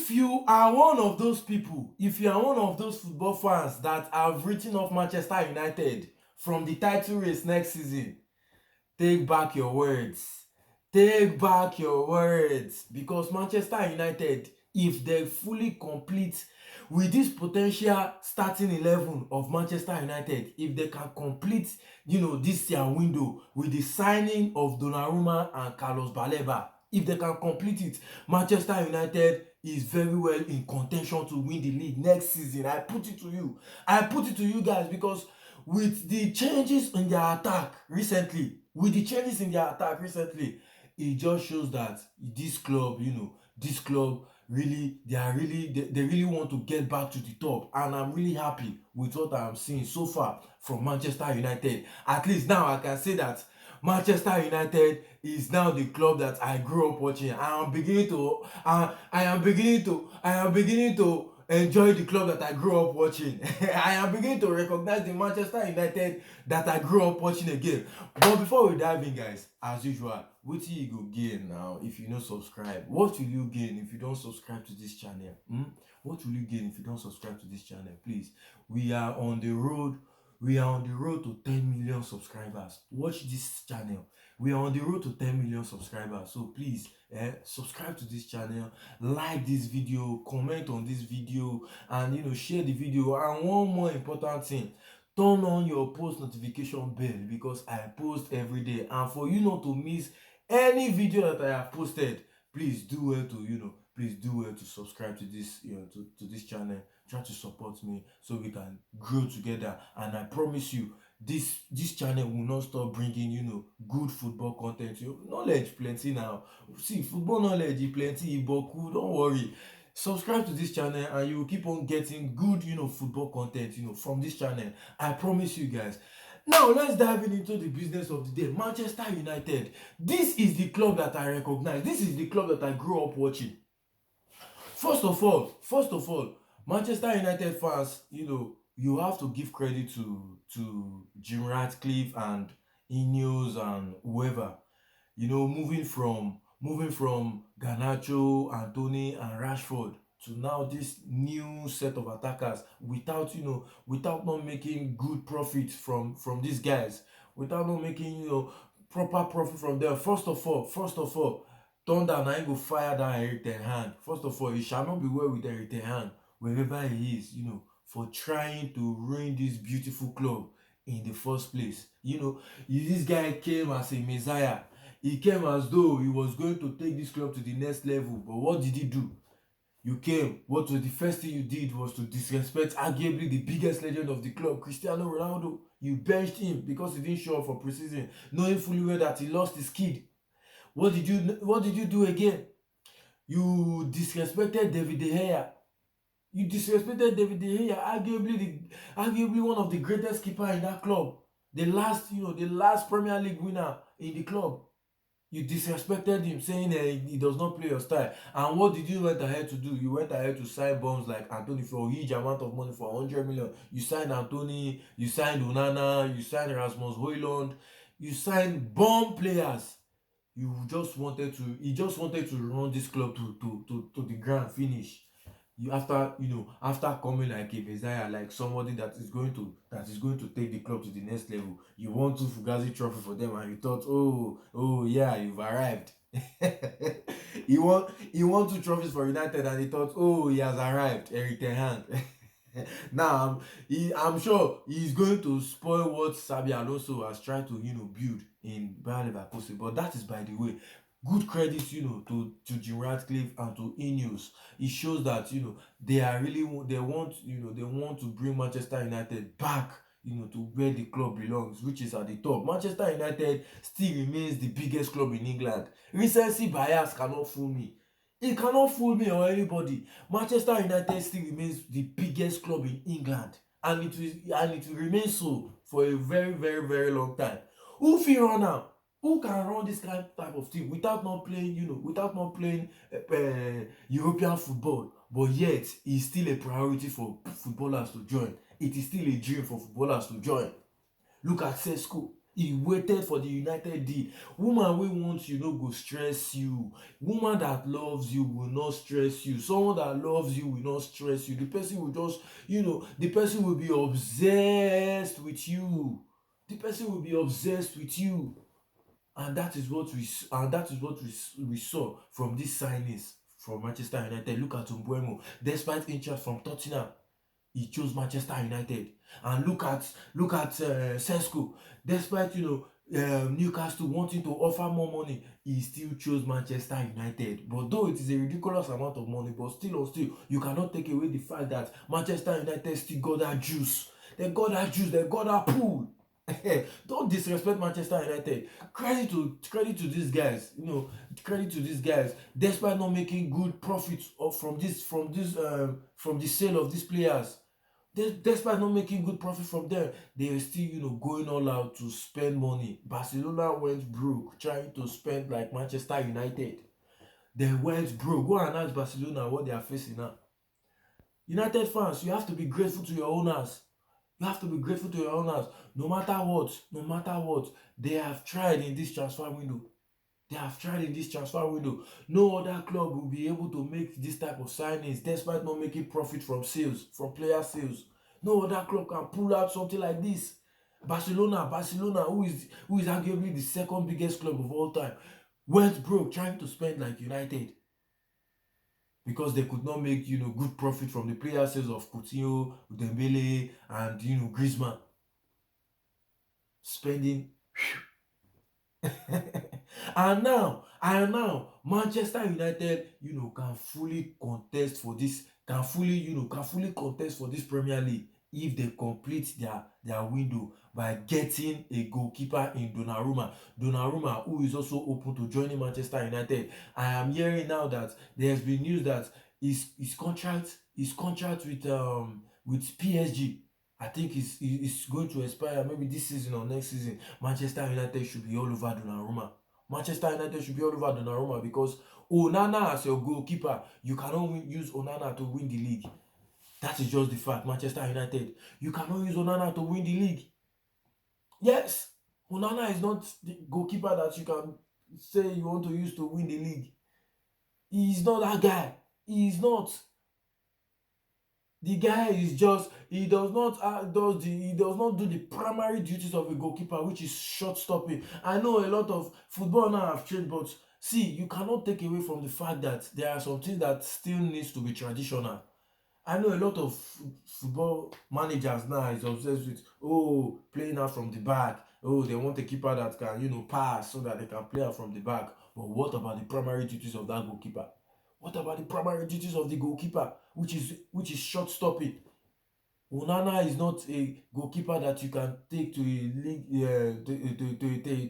if you are one of those people, if you are one of those football fans that have written off Manchester United from the title race next season, take back your words. Take back your words. Because Manchester United, if they fully complete with this potential starting 11 of Manchester United, if they can complete, this year window with the signing of Donnarumma and Carlos Baleba, if they can complete it, Manchester United is very well in contention to win the league next season. I put it to you. I put it to you guys because with the changes in their attack recently, it just shows that this club, this club really, they really want to get back to the top. And I'm really happy with what I'm seeing so far from Manchester United. At least now I can say that Manchester United is now the club that I grew up watching. I am beginning to enjoy the club that I grew up watching. I am beginning to recognize the Manchester United that I grew up watching again. But before we dive in, guys, as usual, wetin you go gain now if you no subscribe? What will you gain if you don't subscribe to this channel? What will you gain if you don't subscribe to this channel? Please, we are on the road to 10 million subscribers. Watch this channel. We are on the road to 10 million subscribers. So please, subscribe to this channel, like this video, comment on this video, and share the video. And one more important thing, turn on your post notification bell, because I post every day. And for you not to miss any video that I have posted, please do well to subscribe to this to this channel. Try to support me so we can grow together. And I promise you, this channel will not stop bringing good football content. Knowledge plenty now. See, football knowledge plenty, Iboku, don't worry. Subscribe to this channel and you will keep on getting good football content from this channel. I promise you guys. Now let's dive into the business of the day. Manchester United. This is the club that I recognize. This is the club that I grew up watching. First of all, Manchester United fans, you have to give credit to Jim Ratcliffe and Ineos and whoever. Moving from Garnacho, Anthony, and Rashford to now this new set of attackers without not making good profit from these guys, without not making proper profit from them. First of all, Thunder na go fire that Eric Ten Hag. First of all, it shall not be well with Eric Ten Hag wherever he is, for trying to ruin this beautiful club in the first place. This guy came as a messiah. He came as though he was going to take this club to the next level. But what did he do? You came. What was the first thing you did was to disrespect arguably the biggest legend of the club, Cristiano Ronaldo. You benched him because he didn't show up for preseason, knowing fully well that he lost his kid. What did you do again? You disrespected David De Gea. Arguably one of the greatest keeper in that club. The last Premier League winner in the club. You disrespected him, saying he does not play your style. And what did you went ahead to do? You went ahead to sign bombs like Anthony for a huge amount of money, for 100 million. You signed Anthony, you signed Onana, you signed Rasmus Højlund, you signed bomb players. He just wanted to run this club to the grand finish. After coming like a messiah, like somebody that is going to take the club to the next level. You won 2 Fugazi trophy for them, and you thought, oh yeah, you've arrived. he won 2 trophies for United, and he thought, oh, he has arrived, Eric Ten Hag. Now I'm sure he's going to spoil what Xabi Alonso has tried to build in Bayer Leverkusen. But that is by the way. Good credit to Jim Ratcliffe and to Ineos. It shows that they want to bring Manchester United back to where the club belongs, which is at the top. Manchester United still remains the biggest club in England. Recency bias cannot fool me. It cannot fool me or anybody. Manchester United still remains the biggest club in England, and it will remain so for a very, very, very long time. Who fit run now? Who can run this type of thing without not playing European football? But yet, it's still a priority for footballers to join. It is still a dream for footballers to join. Look at Sesko. He waited for the United deal. Woman wey want you no go stress you. Woman that loves you will not stress you. Someone that loves you will not stress you. The person will just, the person will be obsessed with you. The person will be obsessed with you. And that is what we saw from these signings from Manchester United. Look at Mbeumo. Despite interest from Tottenham, he chose Manchester United. And look at Sesko. Despite Newcastle wanting to offer more money, he still chose Manchester United. But though it is a ridiculous amount of money, but still you cannot take away the fact that Manchester United still got that juice. They got that juice. They got that pool. Don't disrespect Manchester United. Credit to these guys. Credit to these guys. Despite not making good profits from the sale of these players, despite not making good profit from them, they are still going all out to spend money. Barcelona went broke trying to spend like Manchester United. They went broke. Go and ask Barcelona what they are facing now. United fans, you have to be grateful to your owners. You have to be grateful to your owners. No matter what, they have tried in this transfer window. No other club will be able to make this type of signings despite not making profit from player sales. No other club can pull out something like this. Barcelona, who is arguably the second biggest club of all time, went broke trying to spend like United because they could not make good profit from the player sales of Coutinho, Dembele, and Griezmann. Spending and now Manchester United can fully contest for this Premier League if they complete their window by getting a goalkeeper in Donnarumma, who is also open to joining Manchester United. I am hearing now that there has been news that his contract with PSG, I think it's going to expire maybe this season or next season. Manchester United should be all over Donnarumma. Because Onana as your goalkeeper, you cannot use Onana to win the league. That is just the fact. Manchester United, you cannot use Onana to win the league. Yes, Onana is not the goalkeeper that you can say you want to use to win the league. He is not that guy. He is not. The guy is just, he does not do the primary duties of a goalkeeper, which is shot stopping. I know a lot of football now have changed, but see, you cannot take away from the fact that there are some things that still needs to be traditional. I know a lot of football managers now is obsessed with playing out from the back. They want a keeper that can pass so that they can play out from the back. But what about the primary duties of that goalkeeper? What about the primary duties of the goalkeeper, which is shot stopping? Onana is not a goalkeeper that you can take to a league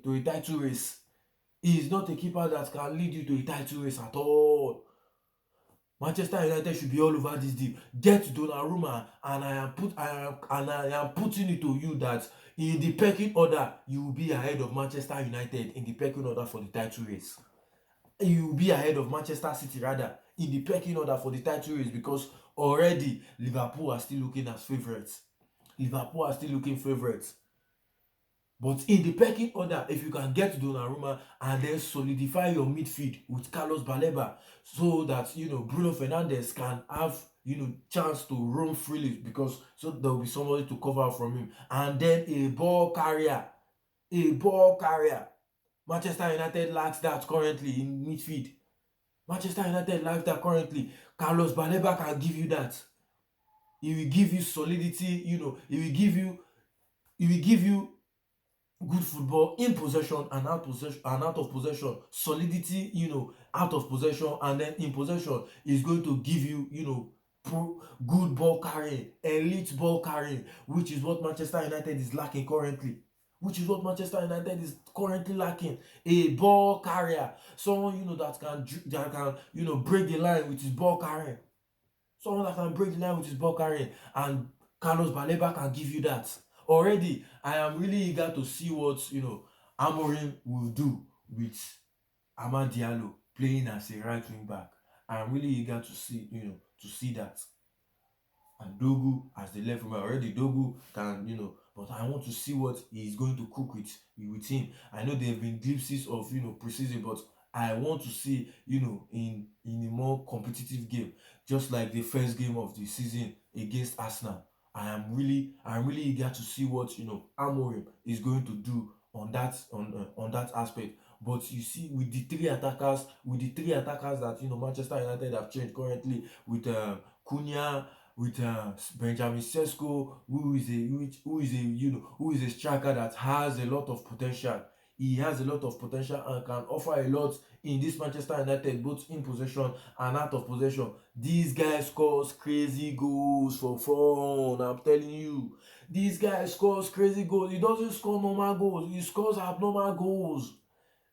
to a title race. He is not a keeper that can lead you to a title race at all. Manchester United should be all over this deal. Get Donnarumma, and I am putting it to you that in the pecking order, you will be ahead of Manchester United in the pecking order for the title race. You will be ahead of Manchester City rather in the pecking order for the title race, because already Liverpool are still looking as favourites. But in the pecking order, if you can get Donnarumma and then solidify your midfield with Carlos Baleba, so that Bruno Fernandes can have chance to roam freely, because so there will be somebody to cover from him, and then a ball carrier. Manchester United lacks that currently in midfield. Carlos Baleba can give you that. He will give you solidity. He will give you good football in possession and out of possession. Solidity, out of possession, and then in possession is going to give you, good ball carrying, elite ball carrying, which is what Manchester United is lacking currently. A ball carrier, someone that can break the line with his ball carrying. And Carlos Baleba can give you that. Already, I am really eager to see what Amorim will do with Amad Diallo playing as a right wing back. I am really eager to see that. And Dogu as the left wing back. Already Dogu can but I want to see what he's going to cook with him. I know there have been glimpses of preseason, but I want to see in a more competitive game, just like the first game of the season against Arsenal. I'm really eager to see what Amorim is going to do on that aspect. But you see, with the three attackers that Manchester United have changed currently, with Cunha, with Benjamin Sesko, who is a striker that has a lot of potential. He has a lot of potential and can offer a lot in this Manchester United, both in possession and out of possession. This guy scores crazy goals for fun. I'm telling you, this guy scores crazy goals. He doesn't score normal goals. He scores abnormal goals.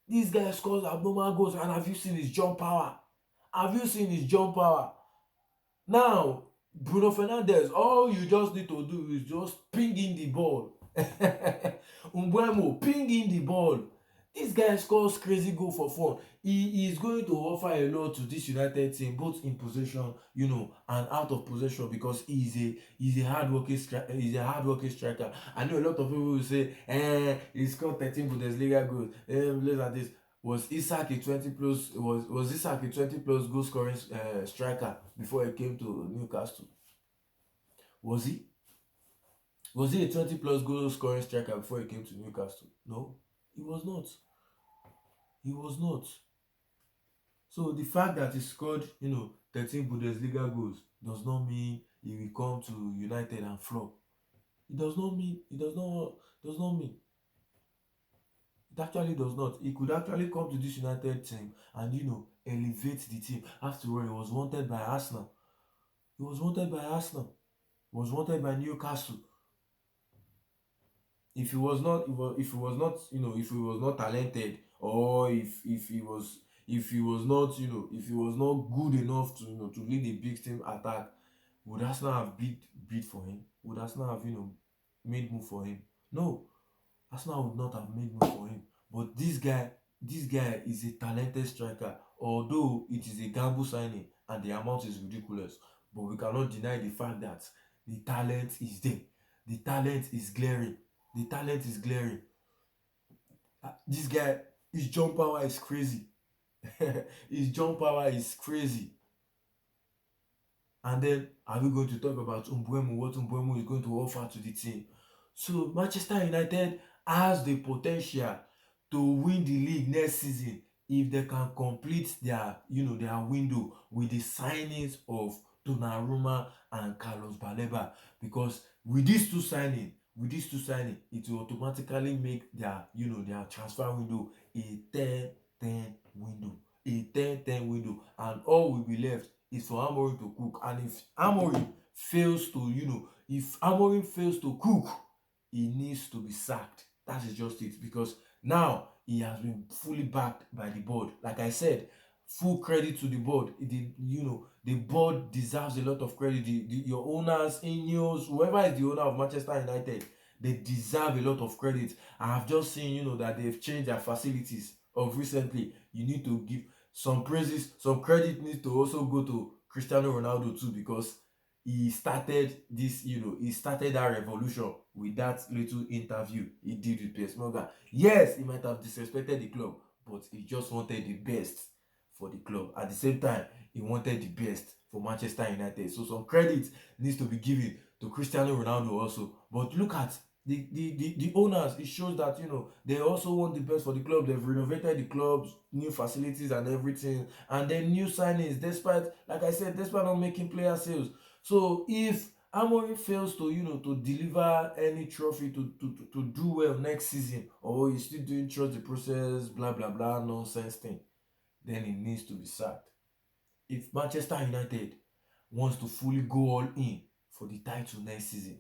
This guy scores abnormal goals. And have you seen his jump power? Have you seen his jump power? Now, Bruno Fernandes, all you just need to do is just ping in the ball. Umbuemo, ping in the ball. This guy scores crazy goal for fun. He is going to offer a lot to this United team, both in possession, and out of possession, because he's a hardworking striker. I know a lot of people will say, he scored 13 Bundesliga goals, less than this. Was Isak a 20 plus goal scoring striker before he came to Newcastle? Was he? Was he a 20 plus goal scoring striker before he came to Newcastle? No, he was not. He was not. So the fact that he scored, 13 Bundesliga goals does not mean he will come to United and flop. It does not mean. It does not mean. It actually does not. He could actually come to this United team and elevate the team. After all, he was wanted by Arsenal. He was wanted by Arsenal. He was wanted by Newcastle. If he was not talented, or if he was not good enough to lead a big team attack, would Arsenal have bid for him? Would Arsenal have made move for him? No, Arsenal would not have made move for him. But this guy is a talented striker. Although it is a gamble signing and the amount is ridiculous, but we cannot deny the fact that the talent is there. The talent is glaring. The talent is glaring. This guy, his jump power is crazy. His jump power is crazy. And then, are we going to talk about Umbuemo, what Umbuemo is going to offer to the team? So Manchester United has the potential to win the league next season if they can complete their window with the signings of Donnarumma and Carlos Baleba, because with these two signing, it will automatically make their transfer window a 10-10 window, and all will be left is for Amorim to cook. And if Amorim fails to cook, he needs to be sacked. That is just it, because now he has been fully backed by the board. Like I said, full credit to the board. The board deserves a lot of credit. Your owners, Ineos, whoever is the owner of Manchester United, they deserve a lot of credit. I have just seen that they've changed their facilities of recently. You need to give some praises. Some credit needs to also go to Cristiano Ronaldo too, because he started that revolution with that little interview he did with Piers Morgan. Yes, he might have disrespected the club, but he just wanted the best for the club. At the same time, he wanted the best for Manchester United. So some credit needs to be given to Cristiano Ronaldo also. But look at the owners. It shows that they also want the best for the club. They've renovated the club's new facilities and everything, and then new signings, despite, like I said, despite not making player sales. So if Amorim fails to deliver any trophy, to do well next season, or he's still doing trust the process, blah blah blah nonsense thing, then he needs to be sacked. If Manchester United wants to fully go all in for the title next season,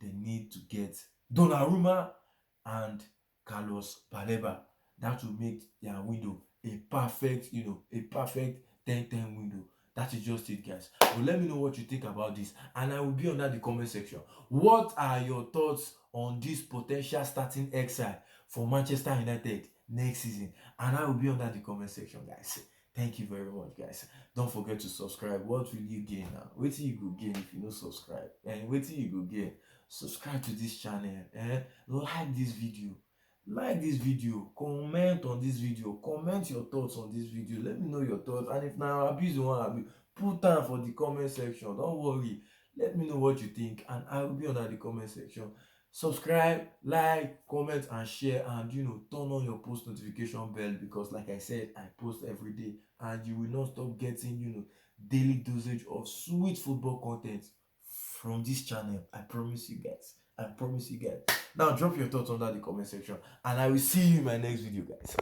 they need to get Donnarumma and Carlos Baleba. That will make their window a perfect 10-10 window. That is just it, guys. But let me know what you think about this, and I will be under the comment section. What are your thoughts on this potential starting exile for Manchester United next season? And I will be under the comment section, guys. Thank you very much, guys. Don't forget to subscribe. What will you gain now? Wetin you go gain if you no subscribe? And wetin you go gain? subscribe to this channel, like this video, comment on this video, comment your thoughts on this video, let me know your thoughts. And if na abuse you wan abuse, put am for the comment section, don't worry, let me know what you think and I will be under the comment section. Subscribe, like, comment and share, and turn on your post notification bell, because like I said, I post every day and you will not stop getting daily dosage of sweet football content from this channel. I promise you guys. I promise you guys. Now drop your thoughts under the comment section and I will see you in my next video, guys.